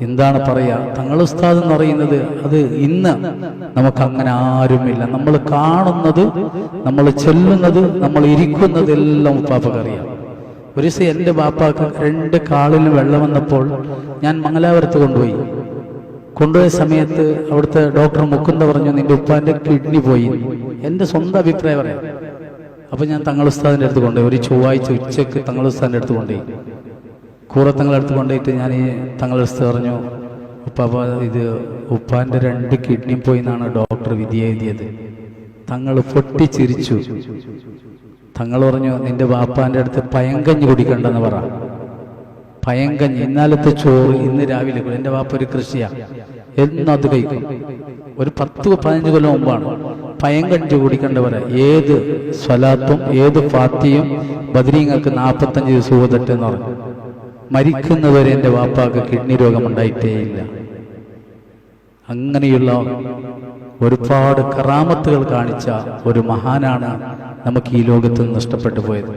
എന്താണ് പറയാ, തങ്ങൾ ഉസ്താദ് എന്ന് പറയുന്നത് അത് ഇന്ന് നമുക്ക് അങ്ങനെ ആരുമില്ല. നമ്മൾ കാണുന്നത്, നമ്മൾ ചെല്ലുന്നത്, നമ്മൾ ഇരിക്കുന്നതെല്ലാം ഉപ്പാപ്പക്കറിയാം. ഒരു ദിവസം എൻ്റെ ബാപ്പാക്ക് 2 കാലിലും വെള്ളം വന്നപ്പോൾ ഞാൻ മംഗലാപുരത്ത് കൊണ്ടുപോയ സമയത്ത് അവിടുത്തെ ഡോക്ടർ മുക്കുന്ദ പറഞ്ഞു, നിന്റെ ഉപ്പാന്റെ കിഡ്നി പോയി. എൻ്റെ സ്വന്തം അഭിപ്രായം പറയാം. അപ്പൊ ഞാൻ തങ്ങൾ ഉസ്താദിന്റെ അടുത്ത് കൊണ്ടുപോയി. ഒരു ചൊവ്വാഴ്ച ഉച്ചക്ക് തങ്ങൾ ഉസ്താദിന്റെ അടുത്ത് കൊണ്ടുപോയി, കൂറത്തങ്ങളുടെ അടുത്ത് കൊണ്ടുപോയിട്ട് ഞാൻ ഈ തങ്ങൾ ഉസ്താദ് പറഞ്ഞു, ഉപ്പാപ്പ ഇത് ഉപ്പാന്റെ 2 കിഡ്നിയും പോയി എന്നാണ് ഡോക്ടർ വിധി എഴുതിയത്. തങ്ങൾ പൊട്ടിച്ചിരിച്ചു. തങ്ങൾ പറഞ്ഞു, നിന്റെ ബാപ്പാന്റെ അടുത്ത് പയങ്കഞ്ഞി കുടിക്കണ്ടെന്ന് പറ. പയങ്കഞ്ഞി, ഇന്നാലത്തെ ചോറ് ഇന്ന് രാവിലെ. എൻ്റെ ബാപ്പ ഒരു കൃഷിയാ, എന്നും അത് കഴിക്കും. ഒരു 10-15 കൊല്ലം മുമ്പാണ് പയങ്കഞ്ഞി കുടിക്കേണ്ടവരെ. ഏത് സ്വലാത്തും ഏത് ഫാത്തിയും ബദരീങ്ങൾക്ക് 45 ദിവസം ഓതട്ടെന്ന് പറഞ്ഞു. മരിക്കുന്നവരെ എൻ്റെ വാപ്പാക്ക് കിഡ്നി രോഗം ഉണ്ടായിട്ടേയില്ല. അങ്ങനെയുള്ള ഒരുപാട് കറാമത്തുകൾ കാണിച്ച ഒരു മഹാനാണ് നമുക്ക് ഈ ലോകത്ത് നഷ്ടപ്പെട്ടു പോയത്.